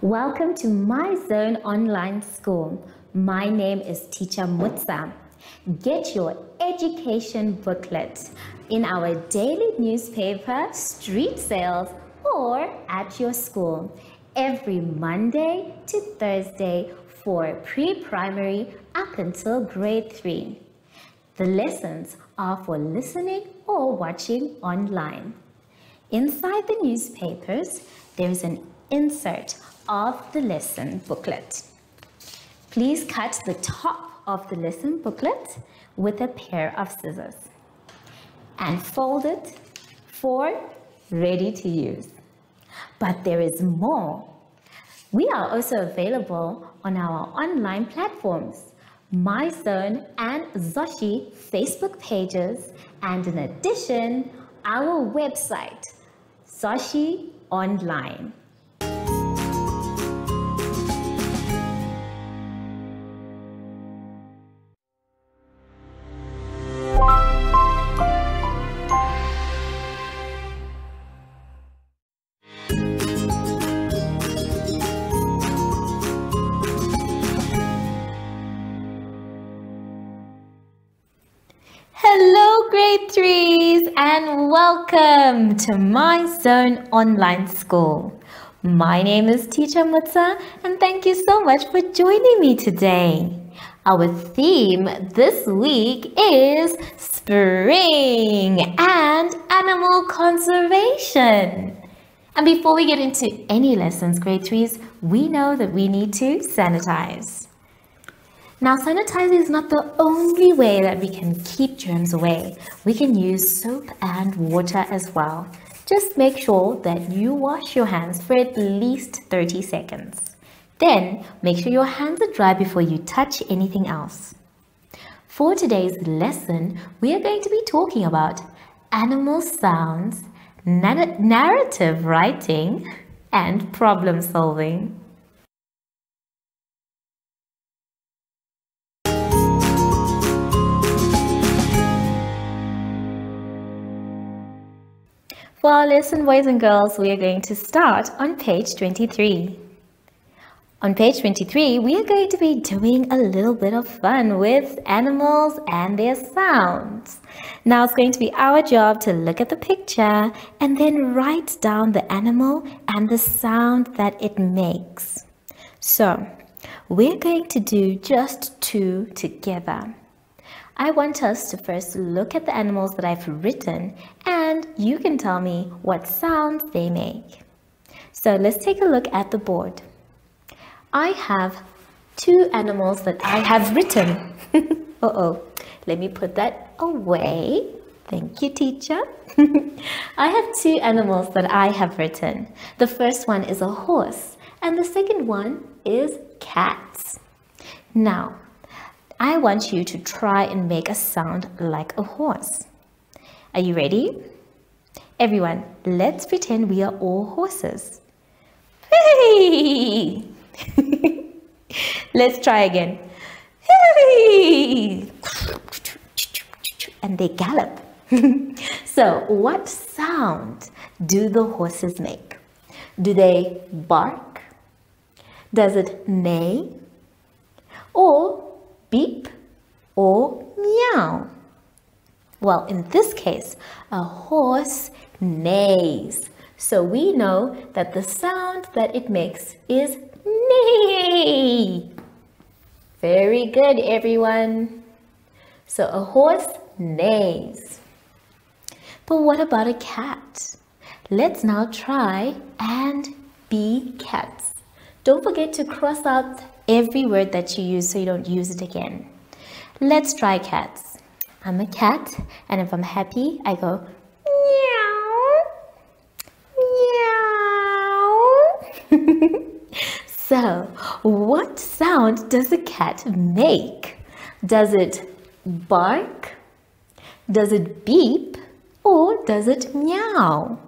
Welcome to My Zone Online School. My name is Teacher Mutsa. Get your education booklet in our daily newspaper, street sales, or at your school every Monday to Thursday for pre-primary up until grade 3. The lessons are for listening or watching online. Inside the newspapers, there is an insert of the lesson booklet. Please cut the top of the lesson booklet with a pair of scissors and fold it for ready to use. But there is more. We are also available on our online platforms, MyZone and Zoshi Facebook pages, and in addition, our website, Zoshi Online. Hello grade 3s and welcome to My Zone Online School. My name is Teacher Mutsa and thank you so much for joining me today. Our theme this week is spring and animal conservation. And before we get into any lessons, grade 3s, we know that we need to sanitize. Now, sanitizing is not the only way that we can keep germs away. We can use soap and water as well. Just make sure that you wash your hands for at least 30 seconds. Then, make sure your hands are dry before you touch anything else. For today's lesson, we are going to be talking about animal sounds, narrative writing, and problem solving. For our lesson, boys and girls, we are going to start on page 23. On page 23, we are going to be doing a little bit of fun with animals and their sounds. Now it's going to be our job to look at the picture and then write down the animal and the sound that it makes. So, we're going to do just 2 together. I want us to first look at the animals that I've written and you can tell me what sounds they make. So let's take a look at the board. I have 2 animals that I have written. Let me put that away. Thank you, teacher. I have 2 animals that I have written. The first one is a horse and the second one is cats. Now, I want you to try and make a sound like a horse. Are you ready? Everyone, let's pretend we are all horses. Hey! Let's try again. Hey! And they gallop. So, what sound do the horses make? Do they bark? Does it neigh? Or beep or meow? Well, in this case, a horse neighs. So we know that the sound that it makes is neigh. Very good, everyone. So a horse neighs. But what about a cat? Let's now try and be cats. Don't forget to cross out every word that you use so you don't use it again. Let's try cats. I'm a cat, and if I'm happy, I go meow, meow. So, what sound does a cat make? Does it bark? Does it beep? Or does it meow?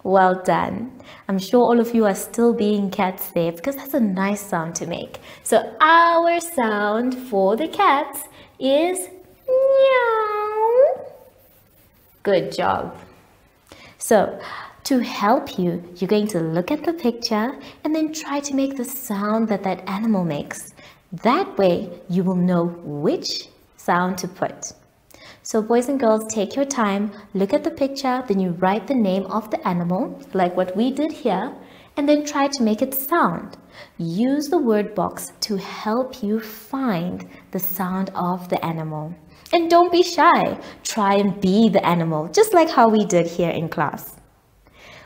Well done. I'm sure all of you are still being cats there because that's a nice sound to make. So our sound for the cats is meow. Good job. So To help you, you're going to look at the picture and then try to make the sound that that animal makes. That way, you will know which sound to put. So boys and girls, take your time, look at the picture, then you write the name of the animal, like what we did here, and then try to make it sound. Use the word box to help you find the sound of the animal. And don't be shy. Try and be the animal, just like how we did here in class.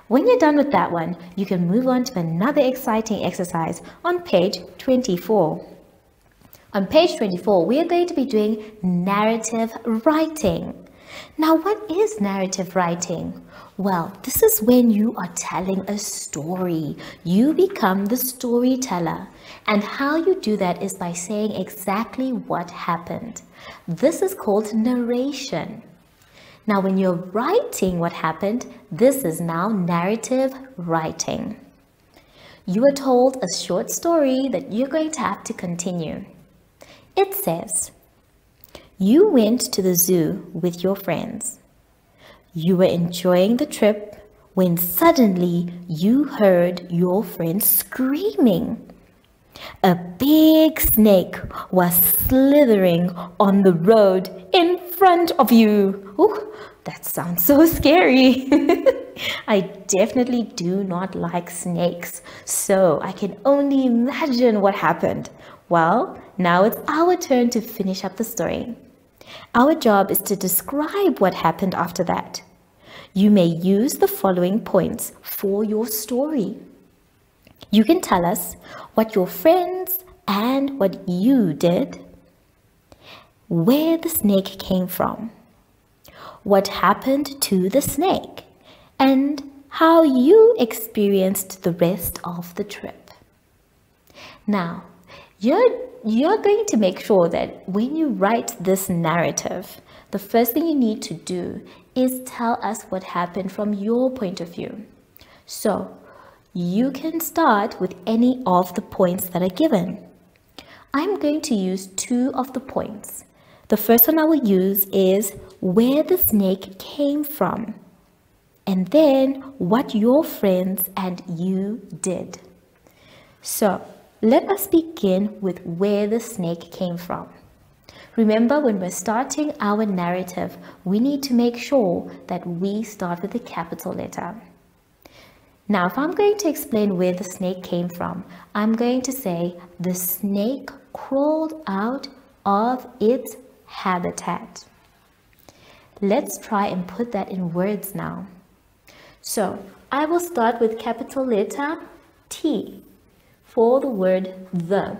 When you're done with that one, you can move on to another exciting exercise on page 24. On page 24, we are going to be doing narrative writing. Now, what is narrative writing? Well, this is when you are telling a story. You become the storyteller. And how you do that is by saying exactly what happened. This is called narration. Now, when you're writing what happened, this is now narrative writing. You are told a short story that you're going to have to continue. It says, you went to the zoo with your friends. You were enjoying the trip when suddenly you heard your friends screaming. A big snake was slithering on the road in front of you. Ooh, that sounds so scary. I definitely do not like snakes, so I can only imagine what happened. Well, now it's our turn to finish up the story. Our job is to describe what happened after that. You may use the following points for your story. You can tell us what your friends and what you did, where the snake came from, what happened to the snake, and how you experienced the rest of the trip. Now, you're going to make sure that when you write this narrative, the first thing you need to do is tell us what happened from your point of view. So, you can start with any of the points that are given. I'm going to use 2 of the points. The first one I will use is where the snake came from, and then what your friends and you did. So, let us begin with where the snake came from. Remember, when we're starting our narrative, we need to make sure that we start with a capital letter. Now, if I'm going to explain where the snake came from, I'm going to say the snake crawled out of its habitat. Let's try and put that in words now. So, I will start with capital letter T for the word the.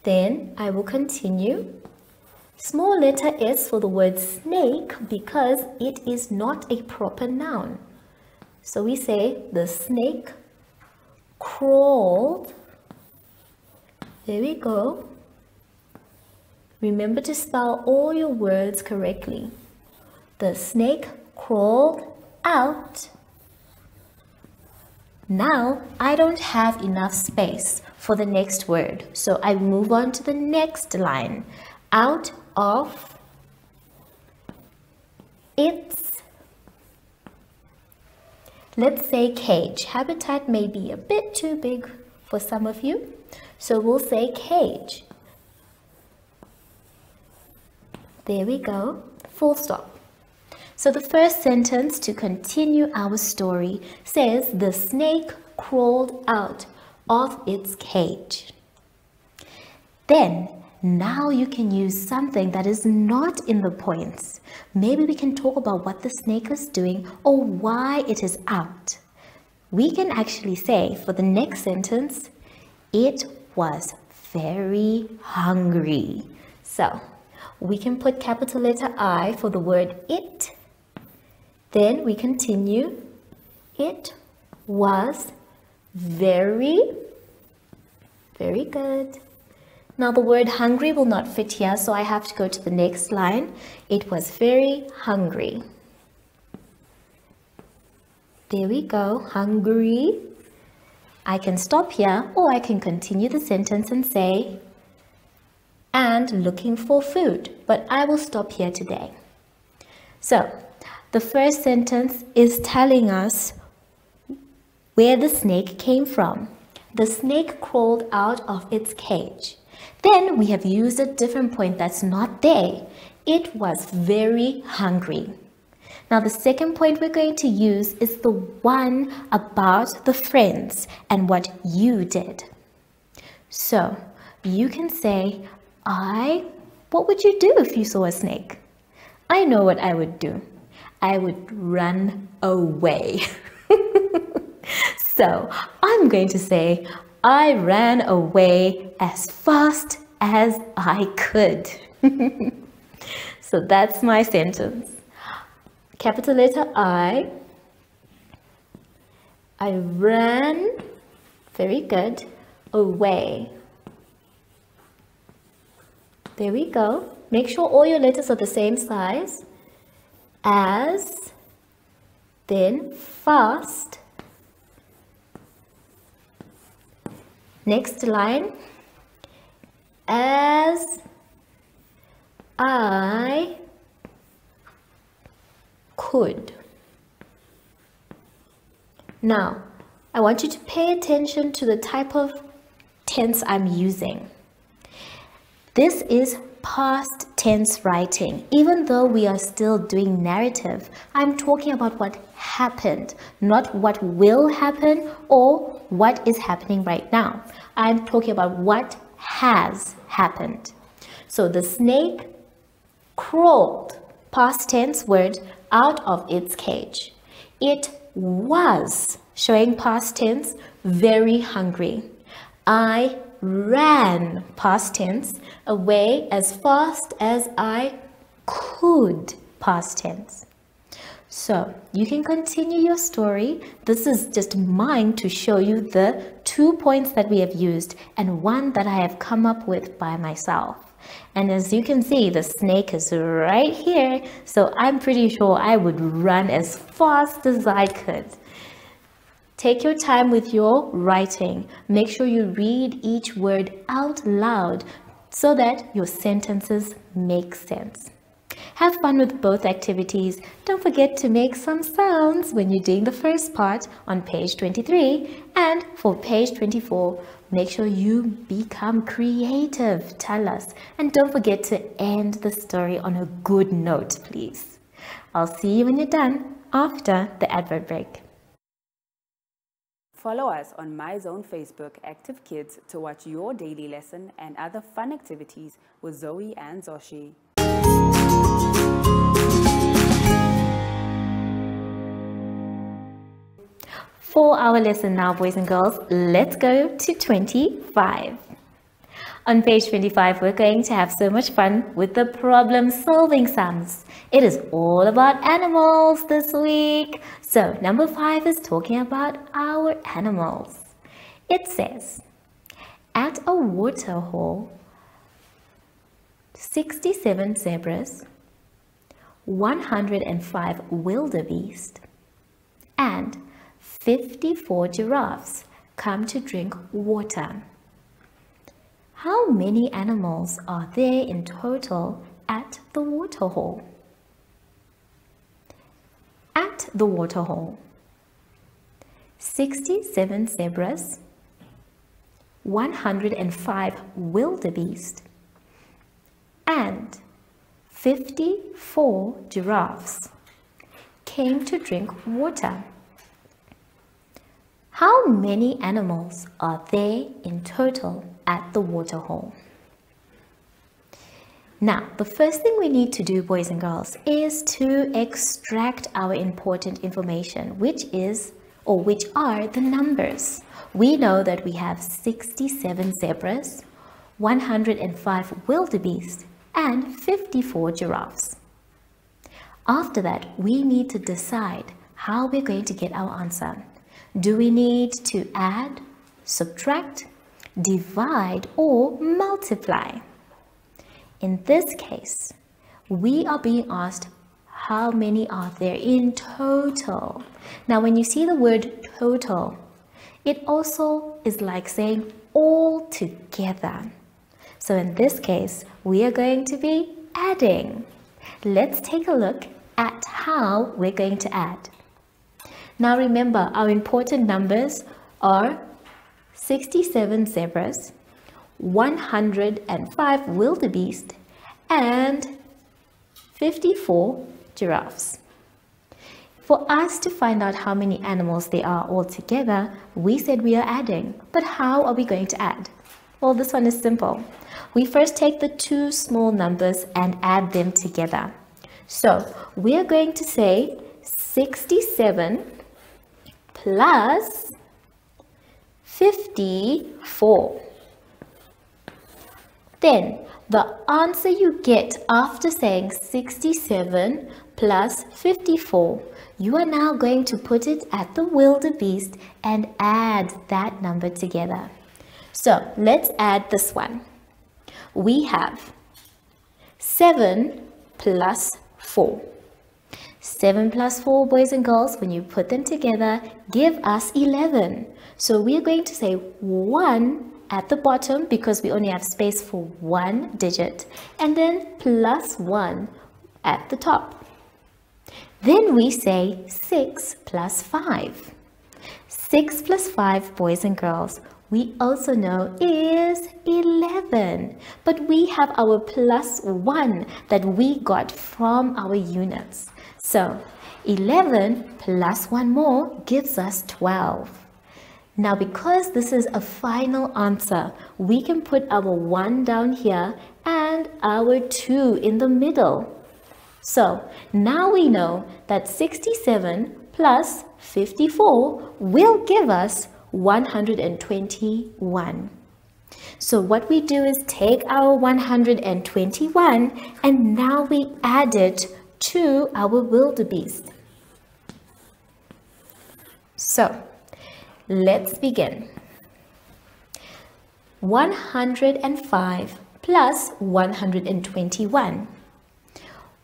Then I will continue. Small letter S for the word snake because it is not a proper noun. So we say the snake crawled. There we go. Remember to spell all your words correctly. The snake crawled out. Now, I don't have enough space for the next word, so I move on to the next line. Out of its, let's say cage. Habitat may be a bit too big for some of you, so we'll say cage. There we go, full stop. So the first sentence to continue our story says the snake crawled out of its cage. Then, now you can use something that is not in the points. Maybe we can talk about what the snake is doing or why it is out. We can actually say for the next sentence, it was very hungry. So, we can put capital letter I for the word it. Then we continue. It was very good. Now the word hungry will not fit here, so I have to go to the next line. It was very hungry. There we go, hungry. I can stop here, or I can continue the sentence and say, and looking for food, but I will stop here today. So, The first sentence is telling us where the snake came from. The snake crawled out of its cage. Then we have used a different point that's not there. It was very hungry. Now the second point we're going to use is the one about the friends and what you did. So you can say, what would you do if you saw a snake? I know what I would do. I would run away. So I'm going to say, I ran away as fast as I could. So that's my sentence. Capital letter I ran, very good, away. There we go. Make sure all your letters are the same size. As, then fast. Next line. As I could. Now, I want you to pay attention to the type of tense I'm using. This is past tense writing. Even though we are still doing narrative, I'm talking about what happened, not what will happen or what is happening right now. I'm talking about what has happened. So the snake crawled, past tense word, out of its cage. It was, showing past tense, very hungry. I ran, past tense, away as fast as I could, past tense. So you can continue your story. This is just mine to show you the 2 points that we have used and one that I have come up with by myself. And as you can see, the snake is right here. So I'm pretty sure I would run as fast as I could. Take your time with your writing. Make sure you read each word out loud so that your sentences make sense. Have fun with both activities. Don't forget to make some sounds when you're doing the first part on page 23. And for page 24, make sure you become creative. Tell us. And don't forget to end the story on a good note, please. I'll see you when you're done after the advert break. Follow us on MyZone Facebook Active Kids to watch your daily lesson and other fun activities with Zoe and Zoshi. For our lesson now, boys and girls, let's go to 25. On page 25, we're going to have so much fun with the problem-solving sums. It is all about animals this week. So number 5 is talking about our animals. It says, at a waterhole, 67 zebras, 105 wildebeest, and 54 giraffes come to drink water. How many animals are there in total at the waterhole? At the waterhole, 67 zebras, 105 wildebeest, and 54 giraffes came to drink water. How many animals are there in total at the waterhole? Now, the first thing we need to do, boys and girls, is to extract our important information, which are the numbers. We know that we have 67 zebras, 105 wildebeest, and 54 giraffes. After that, we need to decide how we're going to get our answer. Do we need to add, subtract, divide, or multiply? In this case, we are being asked how many are there in total. Now, when you see the word total, it also is like saying all together. So in this case, we are going to be adding. Let's take a look at how we're going to add. Now remember, our important numbers are 67 zebras, 105 wildebeest, and 54 giraffes. For us to find out how many animals there are altogether, we said we are adding. But how are we going to add? Well, this one is simple. We first take the two small numbers and add them together. So we are going to say 67 plus 54. Then the answer you get after saying 67 plus 54, you are now going to put it at the wildebeest and add that number together. So let's add this one. We have 7 plus 4. 7 plus 4, boys and girls, when you put them together, give us 11. So we are going to say 1 at the bottom because we only have space for one digit, and then plus 1 at the top. Then we say 6 plus 5. 6 plus 5, boys and girls, we also know is 11. But we have our plus 1 that we got from our units. So 11 plus 1 more gives us 12. Now, because this is a final answer, we can put our 1 down here and our 2 in the middle. So now we know that 67 plus 54 will give us 121. So what we do is take our 121 and now we add it to our wildebeest. So let's begin. 105 plus 121.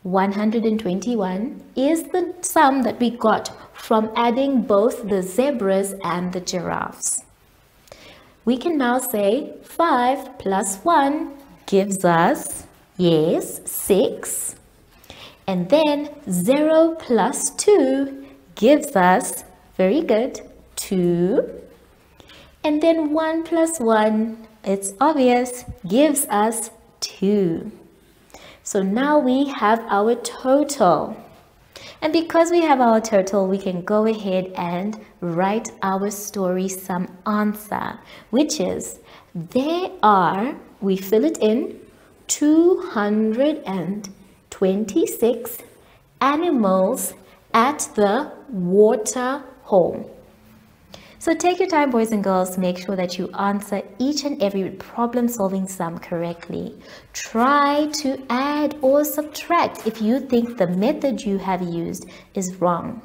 121 is the sum that we got from adding both the zebras and the giraffes. We can now say 5 plus 1 gives us, yes, 6. And then 0 plus 2 gives us, very good, 2. And then 1 plus 1, it's obvious, gives us 2. So now we have our total. And because we have our total, we can go ahead and write our story sum answer, which is there are, we fill it in, 226 animals at the water hole. So take your time, boys and girls, make sure that you answer each and every problem-solving sum correctly. Try to add or subtract if you think the method you have used is wrong.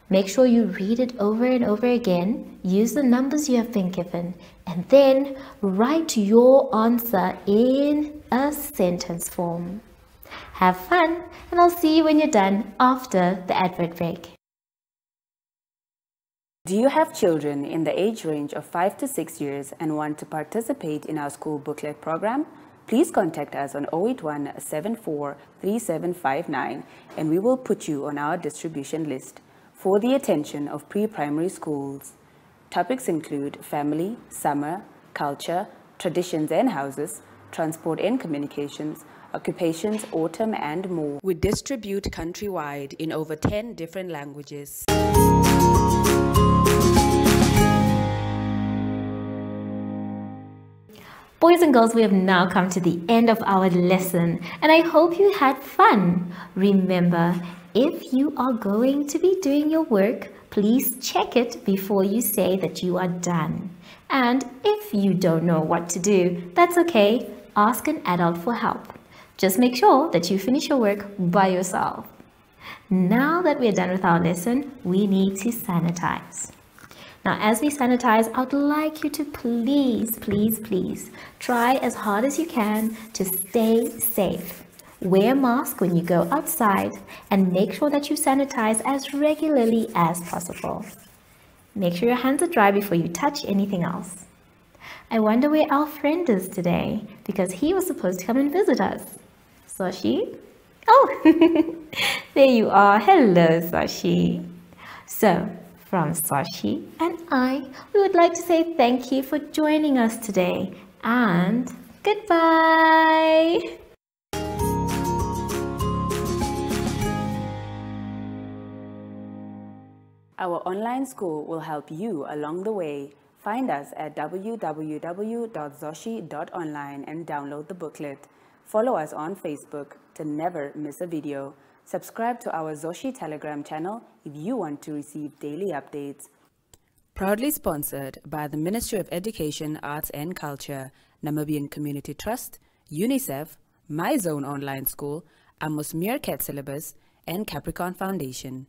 Make sure you read it over and over again, use the numbers you have been given, and then write your answer in a sentence form. Have fun, and I'll see you when you're done after the advert break. Do you have children in the age range of 5 to 6 years and want to participate in our school booklet program? Please contact us on 081 74 3759 and we will put you on our distribution list for the attention of pre-primary schools. Topics include family, summer, culture, traditions and houses, transport and communications, occupations, autumn and more. We distribute countrywide in over 10 different languages. Boys and girls, we have now come to the end of our lesson and I hope you had fun. Remember, if you are going to be doing your work, please check it before you say that you are done. And if you don't know what to do, that's okay. Ask an adult for help. Just make sure that you finish your work by yourself. Now that we're done with our lesson, we need to sanitize. Now, as we sanitize, I would like you to please try as hard as you can to stay safe. Wear a mask when you go outside and make sure that you sanitize as regularly as possible. Make sure your hands are dry before you touch anything else. I wonder where our friend is today because he was supposed to come and visit us. Zoshi, Oh, there you are. Hello, Sashi. So, from Sashi and I, we would like to say thank you for joining us today and goodbye. Our online school will help you along the way. Find us at www.zoshi.online and download the booklet. Follow us on Facebook to never miss a video. Subscribe to our Zoshi Telegram channel if you want to receive daily updates. Proudly sponsored by the Ministry of Education, Arts and Culture, Namibian Community Trust, UNICEF, My Zone Online School, Amos Meerkat Syllabus, and Capricorn Foundation.